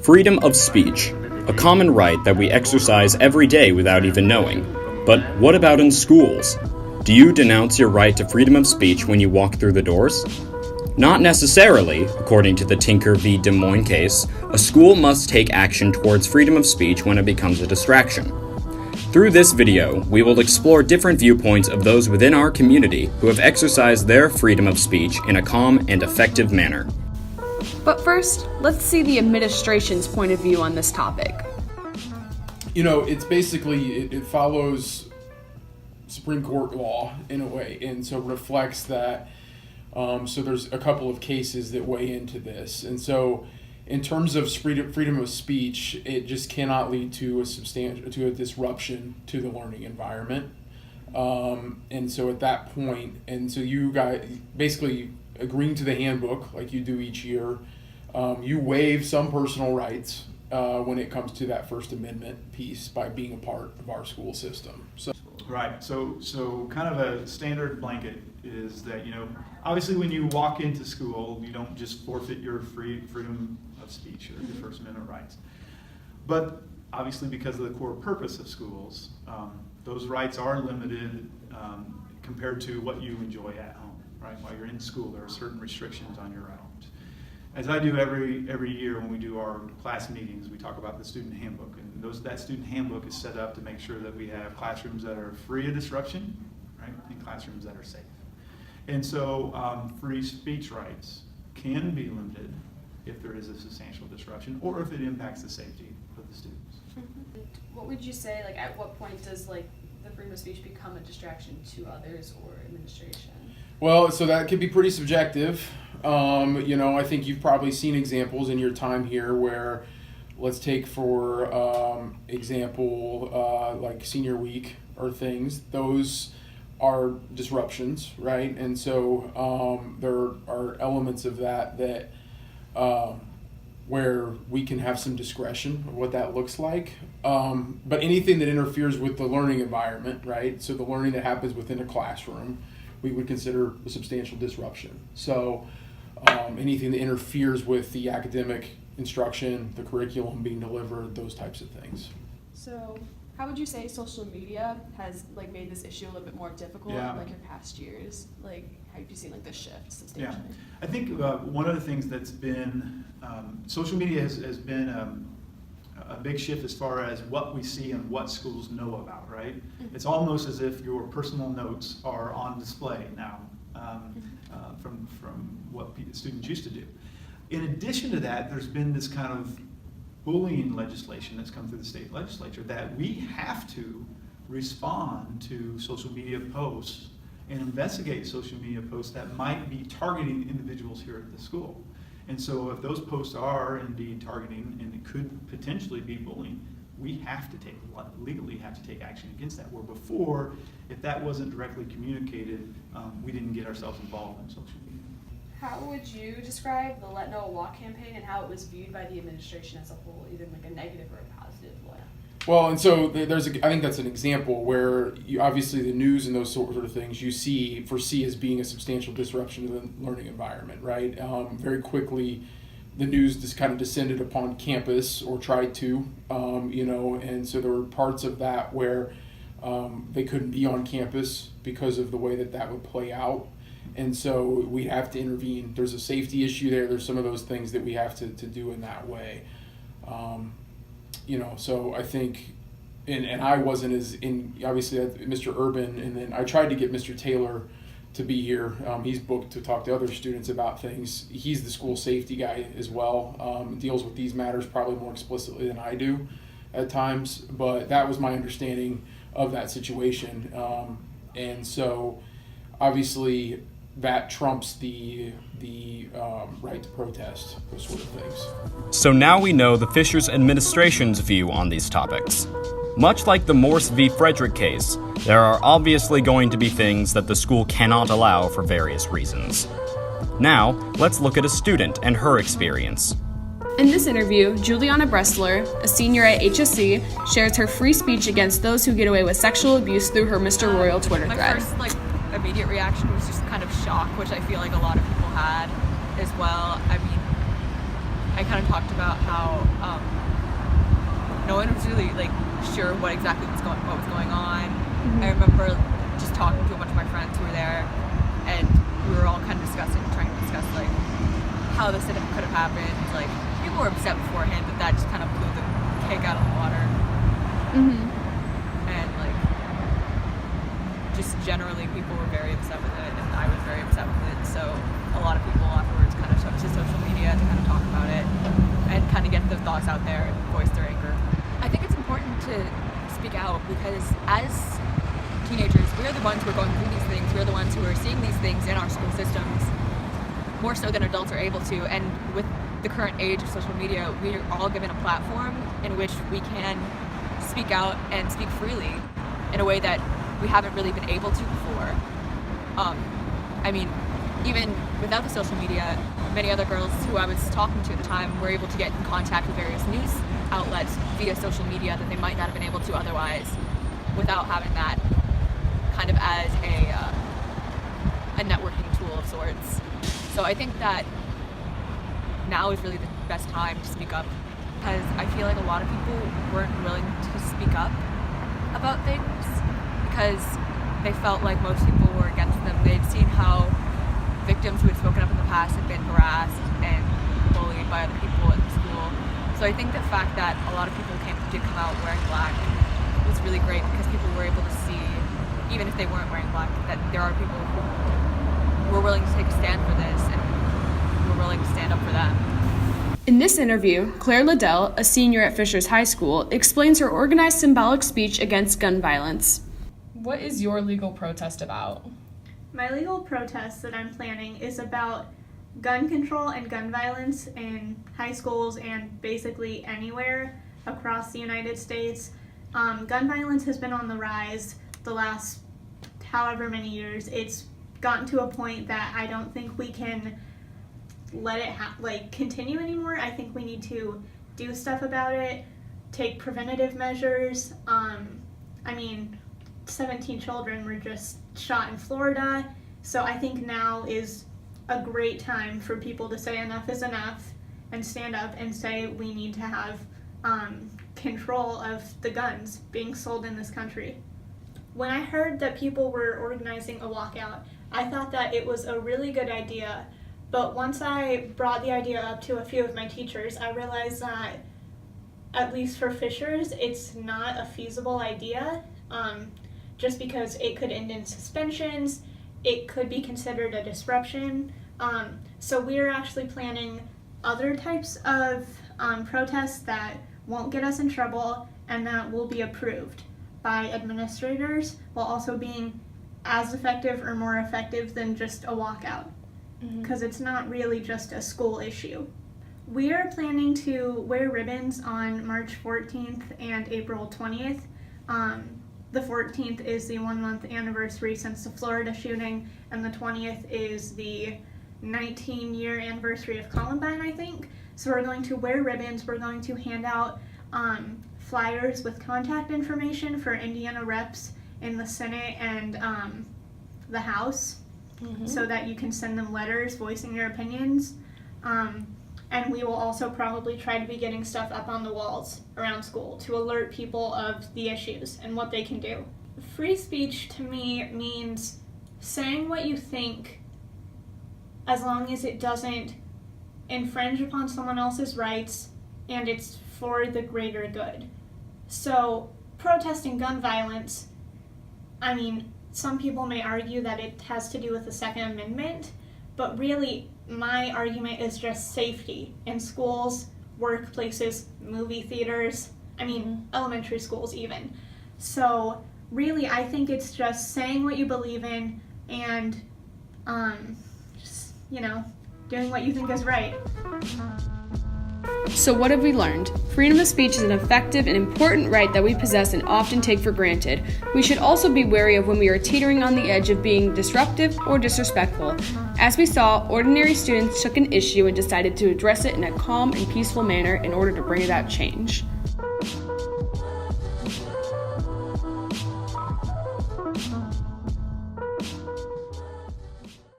Freedom of speech, a common right that we exercise every day without even knowing. But what about in schools? Do you denounce your right to freedom of speech when you walk through the doors? Not necessarily, according to the Tinker v. Des Moines case. A school must take action towards freedom of speech when it becomes a distraction. Through this video, we will explore different viewpoints of those within our community who have exercised their freedom of speech in a calm and effective manner. But first, let's see the administration's point of view on this topic. You know, it's basically, it follows Supreme Court law in a way, and so reflects that. So there's a couple of cases that weigh into this. And so in terms of freedom of speech, it just cannot lead to a disruption to the learning environment. And so at that point, and so you guys basically agreeing to the handbook like you do each year, you waive some personal rights when it comes to that First Amendment piece by being a part of our school system. So. Right. So kind of a standard blanket is that, you know, obviously when you walk into school, you don't just forfeit your freedom of speech or your First Amendment rights. But obviously because of the core purpose of schools, those rights are limited compared to what you enjoy at home. Right? While you're in school, there are certain restrictions on your rights. As I do every year when we do our class meetings, we talk about the student handbook, and that student handbook is set up to make sure that we have classrooms that are free of disruption, right, and classrooms that are safe. And so free speech rights can be limited if there is a substantial disruption or if it impacts the safety of the students. What would you say, like, at what point does the freedom of speech become a distraction to others or administration? Well, so that could be pretty subjective. You know, I think you've probably seen examples in your time here where, let's take for example, like senior week or things, those are disruptions, right? And so there are elements of that where we can have some discretion of what that looks like. But anything that interferes with the learning environment, right? So the learning that happens within a classroom, we would consider a substantial disruption. So anything that interferes with the academic instruction, the curriculum being delivered, those types of things. So how would you say social media has made this issue a little bit more difficult in your past years? How have you seen this shift substantially? Yeah, I think one of the things that's been, social media has been a big shift as far as what we see and what schools know about, right? Mm-hmm. It's almost as if your personal notes are on display now from what students used to do. In addition to that, there's been this kind of bullying legislation that's come through the state legislature that we have to respond to social media posts and investigate social media posts that might be targeting individuals here at the school. And so if those posts are indeed targeting and it could potentially be bullying, we legally have to take action against that. Where before, if that wasn't directly communicated, we didn't get ourselves involved in social media. How would you describe the Let Noah Walk campaign and how it was viewed by the administration as a whole, either a negative or a positive way? Well, and so I think that's an example where obviously the news and those sort of things you foresee as being a substantial disruption to the learning environment, right? Very quickly, the news just kind of descended upon campus or tried to, and so there were parts of that where they couldn't be on campus because of the way that would play out. And so we have to intervene. There's a safety issue there. There's some of those things that we have to do in that way. So I think, and I wasn't obviously Mr. Urban, and then I tried to get Mr. Taylor to be here. He's booked to talk to other students about things. He's the school safety guy as well, deals with these matters probably more explicitly than I do at times, but that was my understanding of that situation. And so obviously that trumps the right to protest, those sort of things. So now we know the Fishers administration's view on these topics. Much like the Morse v. Frederick case, there are obviously going to be things that the school cannot allow for various reasons. Now, let's look at a student and her experience. In this interview, Juliana Bressler, a senior at HSC, shares her free speech against those who get away with sexual abuse through her Mr. Royal Twitter thread. My first immediate reaction was just kind of shock, which I feel like a lot of people had as well. I mean, I kind of talked about how sure what was going on. I remember just talking to a bunch of my friends who were there, and we were all kind of trying to discuss like how this could have happened. Like people were upset beforehand, but that just kind of blew the cake out of the water. And like just generally people were very upset with it, and I was very upset with it. So a lot of people afterwards kind of took to social media to kind of talk about it and kind of get their thoughts out there and voice their anger. I think it's important to speak out because as teenagers, we're the ones who are going through these things. We're the ones who are seeing these things in our school systems more so than adults are able to. And with the current age of social media, we are all given a platform in which we can speak out and speak freely in a way that we haven't really been able to before. I mean, even without the social media, many other girls who I was talking to at the time were able to get in contact with various news outlets via social media that they might not have been able to otherwise without having that kind of as a networking tool of sorts. So I think that now is really the best time to speak up because I feel like a lot of people weren't willing to speak up about things because they felt like most people were against them. They'd seen how victims who had spoken up in the past had been harassed and bullied by other people in the school. So I think the fact that a lot of people did come out wearing black was really great because people were able to see, even if they weren't wearing black, that there are people who were willing to take a stand for this and were willing to stand up for them. In this interview, Claire Liddell, a senior at Fishers High School, explains her organized symbolic speech against gun violence. What is your legal protest about? My legal protest that I'm planning is about gun control and gun violence in high schools and basically anywhere across the United States. Gun violence has been on the rise the last however many years. It's gotten to a point that I don't think we can let it continue anymore. I think we need to do stuff about it, take preventative measures. 17 children were just shot in Florida, so I think now is a great time for people to say enough is enough and stand up and say we need to have control of the guns being sold in this country. When I heard that people were organizing a walkout, I thought that it was a really good idea, but once I brought the idea up to a few of my teachers, I realized that, at least for Fishers, it's not a feasible idea, just because it could end in suspensions, it could be considered a disruption. So we're actually planning other types of protests that won't get us in trouble and that will be approved by administrators while also being as effective or more effective than just a walkout, because it's not really just a school issue. We are planning to wear ribbons on March 14th and April 20th. The 14th is the 1-month anniversary since the Florida shooting, and the 20th is the 19-year anniversary of Columbine, I think. So we're going to wear ribbons, we're going to hand out flyers with contact information for Indiana reps in the Senate and the House, so that you can send them letters voicing your opinions. And we will also probably try to be getting stuff up on the walls around school to alert people of the issues and what they can do. Free speech to me means saying what you think as long as it doesn't infringe upon someone else's rights and it's for the greater good. So protesting gun violence, some people may argue that it has to do with the Second Amendment, but really my argument is just safety in schools, workplaces, movie theaters, elementary schools even. So really I think it's just saying what you believe in and doing what you think is right. So what have we learned? Freedom of speech is an effective and important right that we possess and often take for granted. We should also be wary of when we are teetering on the edge of being disruptive or disrespectful. As we saw, ordinary students took an issue and decided to address it in a calm and peaceful manner in order to bring about change.